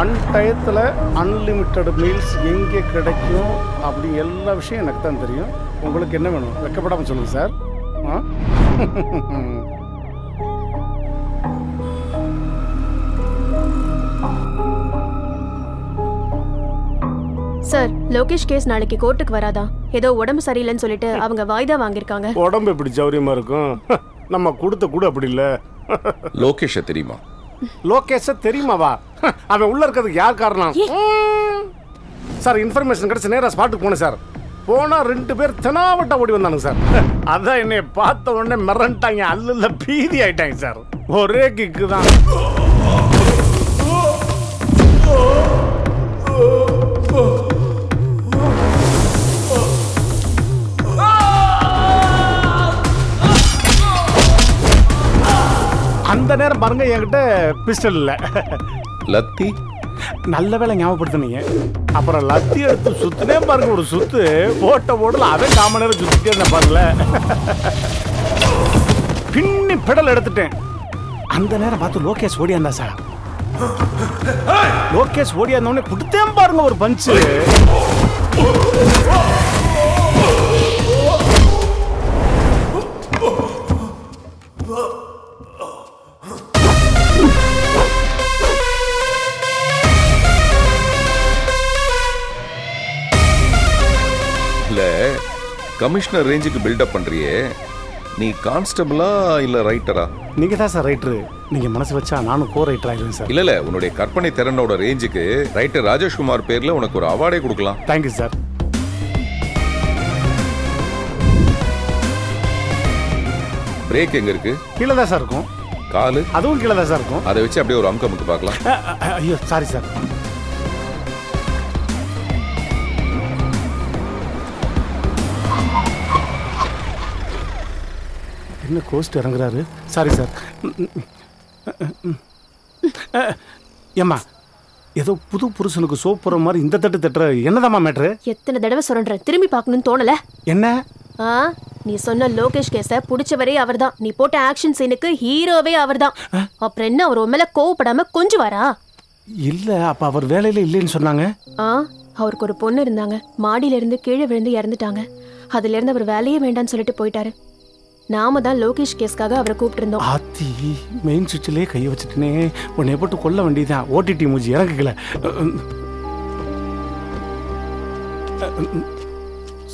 அன்டயத்தில் unlimited meals எங்கே கிடைக்கும் அப்படி எல்லா விஷயம் எனக்கு தான் தெரியும். உங்களுக்கு என்ன வேணும் வெக்கப்படாமல் சொல்லுங்கள் சார். சார், லோகேஷ் கேஸ் நாளைக்கு கோர்ட்டுக்கு வராதா? ஏதோ உடம்பு சரியில்லைன்னு சொல்லிட்டு அவங்க வாய்தா வாங்கியிருக்காங்க. உடம்பு எப்படி சௌரியமா இருக்கும்? நம்ம கொடுத்த கூட அப்படி இல்லை. லோகேஷ தெரியுமா? லோகேஷ தெரியுமாவா? அவன் உள்ள இருக்கிறதுக்கு யார் காரணம் சார்? இன்ஃபர்மேஷன் கிடைச்ச நேராக ஸ்பாட்டுக்கு போனேன் சார். போனா 2 பேர் தெனாவட்டா ஓடி வந்தானுங்க சார். அதான் என்னை பார்த்த உடனே மிரண்டாங்க, அல்ல பீதி ஆயிட்டாங்க சார். ஒரே கிக்கு தான். அந்த நேரம் பாருங்க என்கிட்ட பிஸ்டல் இல்லை. லத்தி நல்ல வேலை ஞாபகப்படுத்தினீங்க. அப்புறம் லத்தி எடுத்து சுத்தினே பாருங்க, ஒரு சுத்து போட்ட போடல அவன் காம நேரம் சுத்திட்டே இருந்தேன் பாருங்கள. பின்னி பெடல் எடுத்துட்டேன். அந்த நேரம் பார்த்து லோகேஷ் ஓடியாந்தா சார். லோகேஷ் ஓடியாந்தோடனே கொடுத்தேன் பாருங்க ஒரு பஞ்சு. கமிஷனர் ரேஞ்சுக்கு பில்டப் பண்றியே, நீ கான்ஸ்டபிளா இல்ல ரைட்டரா? நீங்க தான் சார் ரைட்டரு. நீங்க மனசு வச்சா நானும் கோ ரைட்டர் ஆயிடுவேன் சார். இல்ல உன்னுடைய கற்பனை திறனோட ரேஞ்சுக்கு ரைட்டர் ராஜேஷ்குமார் பேர்ல உனக்கு ஒரு அவார்டே கொடுக்கலாம். Thank you sir. பிரேக் எங்க இருக்கு? கீழே தான் சார் இருக்கும். காலு? அதுவும் கீழே தான் சார் இருக்கும். அதை வச்சு அப்படியே ஒரு அமுக்கு பார்க்கலாம். ஐயோ சாரி சார். என்ன கோஸ்ட் இறங்குறாரு? Sorry sir. ஏம்மா, ஏதோ புது புருஷனுக்கு சோப் போற மாதிரி இந்த தட்டு தட்டுற என்னதாம்மா மேட்ரு? எத்தனை தடவை சொல்றேன், திரும்பி பார்க்கணும்னு தோணல? என்ன? நீ சொன்ன லோகேஷ் கேஸ புடிச்சவரே அவர்தான். நீ போட்ட ஆக்ஷன் சீனுக்கு ஹீரோவே அவர்தான். அப்புறம் என்ன அவர் மேல கோவப்படாம கொஞ்சம் வரா? இல்ல, அப்ப அவர் வேலையில இல்லைன்னு சொன்னாங்க. அவருக்கு ஒரு பொண்ணு இருந்தாங்க. மாடியில இருந்து கீழே விழுந்து இறந்துட்டாங்க. அதுல இருந்து அவர் வேலையே வேண்டான்னு சொல்லிட்டு போயிட்டாரு. நாம தான் லோகேஷ் கேஸ்க்காக அவரை கூப்பிட்டு இருந்தோம். ஆத்தி, மெயின் சுவிட்சிலே கையை வச்சுட்டுனே உன்னை போட்டு கொல்ல வேண்டியதான். ஓடிடி மூஞ்சி இறங்குக்கல.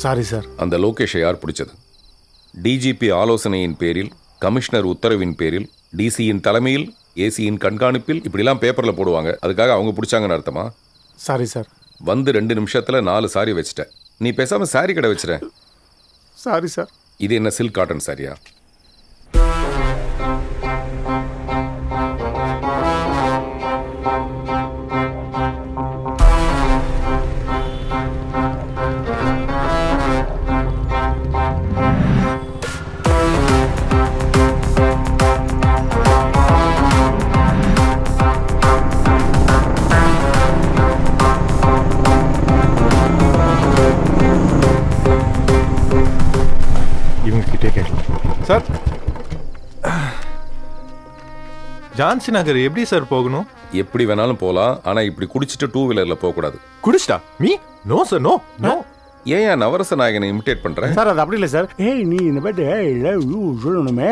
Sorry sir. அந்த லோகேஷை யார் பிடிச்சது? டிஜிபி ஆலோசனையின் பேரில், கமிஷனர் உத்தரவின் பேரில், டிசியின் தலைமையில், ஏசியின் கண்காணிப்பில் இப்படிலாம் பேப்பர்ல போடுவாங்க. அதுக்காக அவங்க பிடிச்சாங்கன்னு அர்த்தமா? Sorry sir. வந்து 2 நிமிஷத்துல 4 சாரி வச்சுட்ட. நீ பேசாம சாரி கடை வச்சுற. Sorry sir. இது என்ன சில்க் காட்டன் சாரியா? சார், ஜான்சி நகர் எப்படி சார் போகணும்? எப்படி வேணாலும் போலாம். ஆனா இப்படி குடிச்சிட்டு 2 வீலர்ல போக கூடாது. குடிச்சிட்டா? Me no sir, no no. ஏன் நவரச நாயகனை இமிட்டேட் பண்ற? சார் அது அப்படி இல்லை சார். நீ இந்த பாட்டு சொல்லணுமே.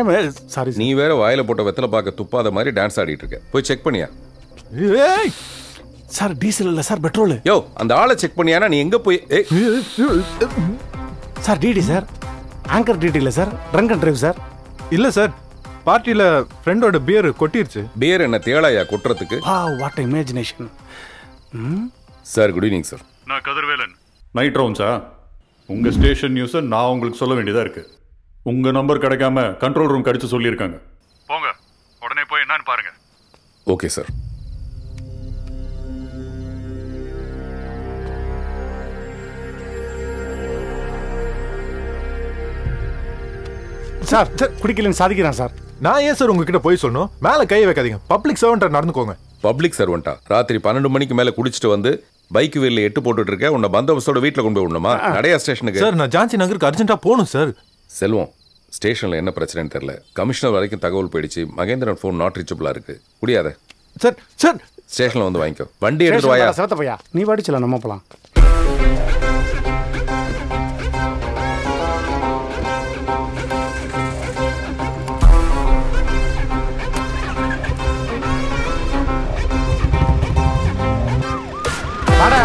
சாரி. நீ வேற வாயில போட்ட வெத்தலை பார்க்க துப்பாத மாதிரி டான்ஸ் ஆடிட்டு இருக்க. போய் செக் பண்ணியா? சார் டீசல் இல்ல சார், பெட்ரோல். யோ, அந்த ஆளை செக் பண்ணியானா? நீ எங்க போய்? Sir DD sir, anchor DD இல்ல sir, drunk and drive sir. இல்ல சார், பார்ட்டியில ஃப்ரெண்டோட பியர் கொட்டிருச்சு. பியர் என்ன தேளாயா கொட்டுறதுக்கு? What imagination. Sir good evening sir. நான் கதிர்வேலன். நைட் ரவுண்ட்ஸா? உங்கள் ஸ்டேஷன் நியூஸை நான் உங்களுக்கு சொல்ல வேண்டியதாக இருக்குது. உங்கள் நம்பர் கிடைக்காம கண்ட்ரோல் ரூம் கடிச்சு சொல்லியிருக்காங்க. போங்க, உடனே போய் என்னன்னு பாருங்க. Okay sir. சார் குடிக்கலன்னு சாதிக்கிறான் சார். நான் ஏன் சார் உங்ககிட்ட போய் சொல்லணும்? மேல கையை வைக்காதீங்க. பப்ளிக் சர்வெண்டா நடந்துக்கோங்க. பப்ளிக் சர்வெண்டா? ராத்திரி 12 மணிக்கு மேல குடிச்சிட்டு வந்து பைக் வீல்ல 8 போட்டுட்டு இருக்க. உன்னை பந்தோபஸ்தோட வீட்டுல கொண்டு போய் விடணுமா? நடையா ஸ்டேஷனுக்கு? சார் நான் ஜான்சி நகருக்கு அர்ஜென்ட்டா போகணும் சார். செல்வம், ஸ்டேஷன்ல என்ன பிரச்சனைன்னு தெரியல. கமிஷனர் வரைக்கும் தகவல் போயிடுச்சு. மகேந்திரன் ஃபோன் நாட் ரீச்சபிளா இருக்கு. முடியாத. சார் சார் ஸ்டேஷன்ல வந்து வாங்கிக்கோ. வண்டி எடுத்து வாயா. சேத்த பையா, நீ வாடிச்சல நம்ம போலாம். வாடா.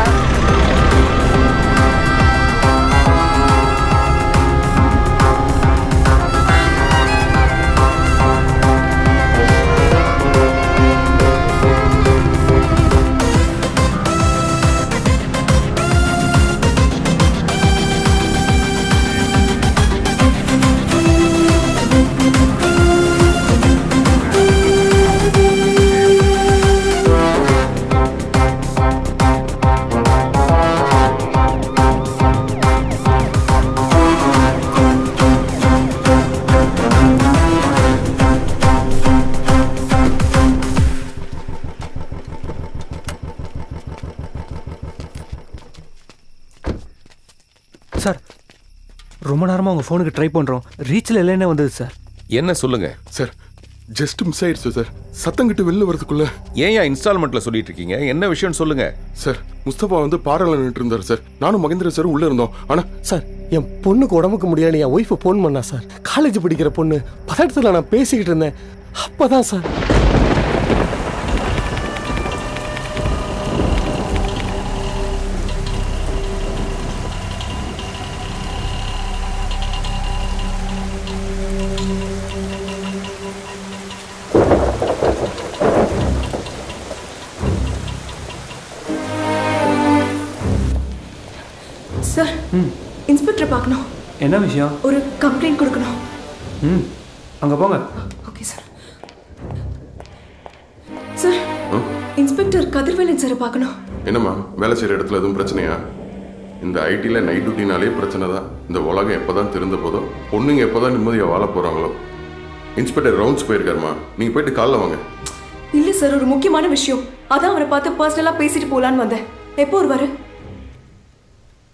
சார், ரொம்ப நேரமாக உங்கள் ஃபோனுக்கு ட்ரை பண்ணுறோம். ரீச்சில் இல்லைன்னே வந்தது சார். என்ன சொல்லுங்க சார்? ஜஸ்ட் மிஸ் ஆயிடுச்சு சார். சத்தம் கிட்ட வெளில வரதுக்குள்ள. ஏன் இன்ஸ்டால்மெண்ட்ல சொல்லிட்டு இருக்கீங்க? என்ன விஷயம் சொல்லுங்க சார், முஸ்தபா வந்து பாறையில் நின்றுட்டு இருந்தார் சார். நானும் மகேந்திர சார் உள்ள இருந்தோம். ஆனா சார், என் பொண்ணுக்கு உடம்புக்கு முடியல. என் ஒய்ஃபை ஃபோன் பண்ணா சார். காலேஜ் படிக்கிற பொண்ணு. பதட்டத்தில் நான் பேசிக்கிட்டு இருந்தேன். அப்பதான் சார் சார், இன்ஸ்பெக்டர் பார்க்கணும். என்ன விஷயம்? ஒரு கம்ப்ளைண்ட் கொடுக்கணும். அங்கே போங்க. Okay sir. Sir, inspector Kathirvelan sir பார்க்கணும். என்னம்மா, வேலை செய்யற இடத்துல எதுவும் பிரச்சனையா? இந்த ஐடில நைட் டியூட்டினாலே பிரச்சனை தான். இந்த உலகம் எப்பதான் திருந்த போதோ, பொண்ணுங்க எப்பதான் நிம்மதியா வாழ போறாங்களோ. இன்ஸ்பெக்டர் ரவுண்ட்ஸ் போயிருக்காருமா, நீங்க போயிட்டு காலைல வாங்க. இல்ல சார், ஒரு முக்கியமான விஷயம். அதான் அவரை பார்த்து பர்சனலா பேசிட்டு போலான்னு வந்தேன். எப்போ வருவாரு?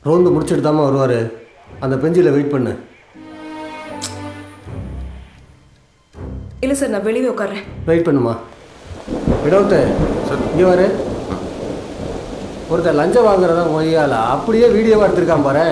ரோந்து முடிச்சுட்டு தாம்மா வருவார். அந்த பெஞ்சில் வெயிட் பண்ணு. இல்லை சார், நான் வெளியே உட்கார்றேன். வெயிட் பண்ணுமா. விடவுட்டு சார் இங்கே வரு. ஒருத்தர் லஞ்சம் வாங்குறதா மொய்யால அப்படியே வீடியோவாக எடுத்திருக்கான் பாரு.